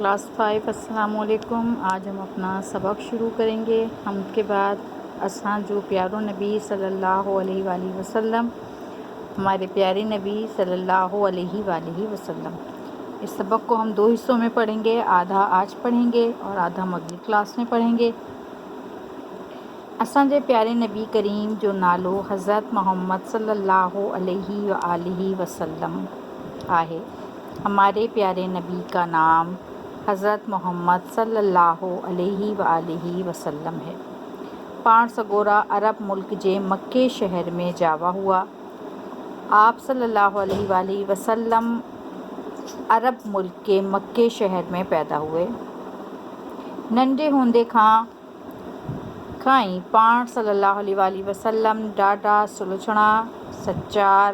Class 5 السلام علیکم۔ آج ہم اپنا سبق شروع کریں گے۔ ہم کے بعد اساں جو پیارو نبی صلی اللہ علیہ وآلہ وسلم، ہمارے پیارے نبی صلی اللہ علیہ وآلہ وسلم، اس سبق کو ہم 2 حصوں میں پڑھیں گے، آدھا آج پڑھیں گے اور آدھا ہم اگلی کلاس میں پڑھیں گے۔ اساں جے پیارے نبی کریم جو نالو حضرت محمد صلی اللہ علیہ وآلہ وسلم آہے، ہمارے پیارے نبی کا نام حضرت محمد صلی اللہ علیہ وآلہ وسلم ہے۔ پان سگورا عرب ملک جے مکے شہر میں جاوا ہوا۔ آپ صلی اللہ علیہ وآلہ وسلم عرب ملک کے مکے شہر میں پیدا ہوئے۔ ننڈے ہوندے کھائیں پان صلی اللہ علیہ وآلہ وسلم ڈاڈا سلچھڑا، سچار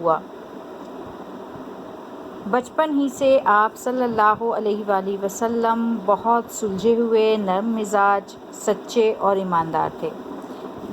ہوا۔ بچپن ہی سے آپ صلی اللہ علیہ وآلہ وسلم بہت سلجھے ہوئے، نرم مزاج، سچے اور ایماندار تھے،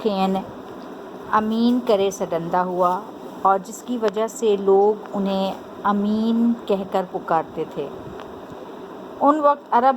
کھین امین کرے سڈندا ہوا، اور جس کی وجہ سے لوگ انہیں امین کہہ کر پکارتے تھے۔ ان وقت عرب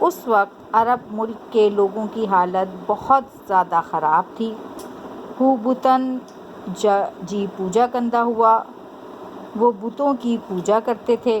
اس وقت عرب ملک کے لوگوں کی حالت بہت زیادہ خراب تھی۔ ہو بتن جی پوجا کندا ہوا، وہ بتوں کی پوجا کرتے تھے۔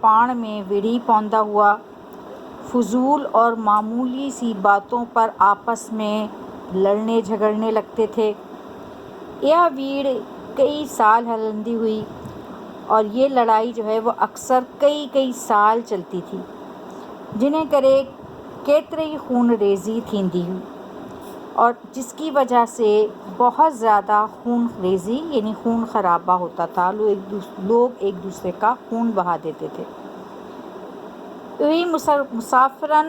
پاڻ میں وڑھی پوندا ہوا، فضول اور معمولی سی باتوں پر آپس میں لڑنے جھگڑنے لگتے تھے۔ یہ ویڑ کئی سال ہلندی ہوئی، اور یہ لڑائی جو ہے وہ اکثر کئی سال چلتی تھی، جنہیں کرے کیترئی خون ریزی تھیندی ہوئی، اور جس کی وجہ سے بہت زیادہ خون ریزی یعنی خون خرابہ ہوتا تھا، لوگ ایک دوسرے کا خون بہا دیتے تھے۔ یہی مسافرن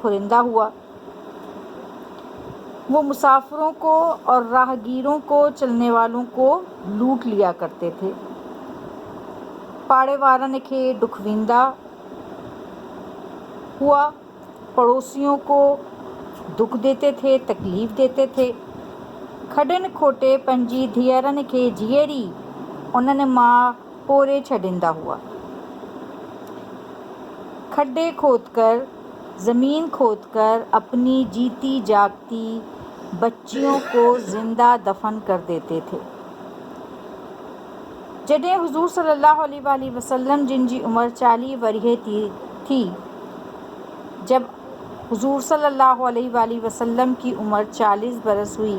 پھرندہ ہوا۔ وہ مسافروں کو اور راہگیروں کو، چلنے والوں کو لوٹ لیا کرتے تھے۔ پاڑے وارن کے ڈکھویندا ہوا، پڑوسیوں کو دکھ دیتے تھے، تکلیف دیتے تھے۔ کھڈن کھوٹے پنجی دھیئرن کے جھیری انہن ماں پورے چھڈیندا ہوا۔ کھڈے کھود کر، زمین کھود کر اپنی جیتی جاگتی بچیوں کو زندہ دفن کر دیتے تھے۔ جڏهن حضور صلی اللہ علیہ وآلہ وسلم جن جی عمر 40 ورھے تھی، جب حضور صلی اللہ علیہ وآلہ وسلم کی عمر 40 برس ہوئی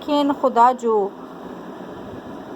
کھین خدا جو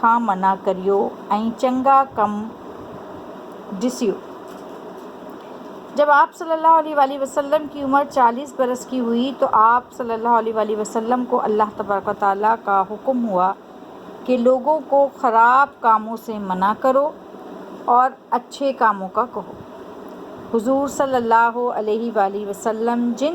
کان منع ڪريو ۽ چڱا ڪم ڏسيو۔ جب آپ صلی اللہ علیہ وآلہ وسلم کی عمر 40 برس کی ہوئی تو آپ صلی اللہ علیہ وآلہ وسلم کو اللہ تبارک و تعالیٰ کا حکم ہوا کہ لوگوں کو خراب کاموں سے منع کرو اور اچھے کاموں کا کہو۔ حضور صلی اللہ علیہ وآلہ وسلم جن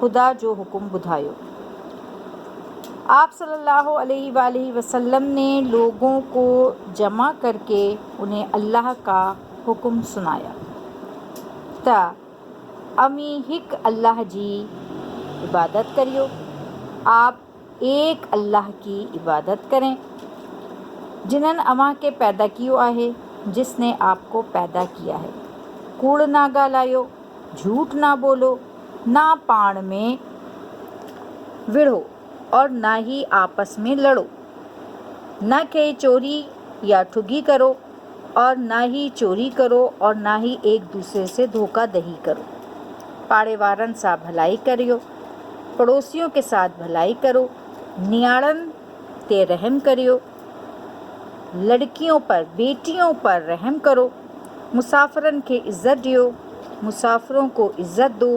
خدا جو حکم ٻڌايو۔ آپ صلی اللہ علیہ وآلہ وسلم نے لوگوں کو جمع کر کے انہیں اللہ کا حکم سنایا تا امی ہک اللہ جی عبادت کریو، آپ ایک اللہ کی عبادت کریں، جنہن اواں کے پیدا کیو آہے، جس نے آپ کو پیدا کیا ہے۔ کوڑ نہ ڳالهايو، جھوٹ نہ بولو، نہ پاڻ میں وڑھو اور نہ ہی آپس میں لڑو، نہ کہ چوری یا ٹھگی کرو اور نہ ہی چوری کرو اور نہ ہی ایک دوسرے سے دھوکہ دہی کرو۔ پاڑے وارن سا بھلائی کریو، پڑوسیوں کے ساتھ بھلائی کرو، نیاڑن تے رحم کریو، لڑکیوں پر بیٹیوں پر رحم کرو، مسافرن کے عزت ڈیو، مسافروں کو عزت دو،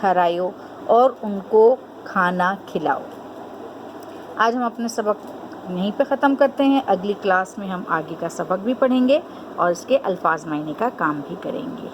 کھارایو اور ان کو کھانا کھلاؤ۔ آج ہم اپنے سبق یہیں پہ ختم کرتے ہیں۔ اگلی کلاس میں ہم آگے کا سبق بھی پڑھیں گے اور اس کے الفاظ معنی کا کام بھی کریں گے۔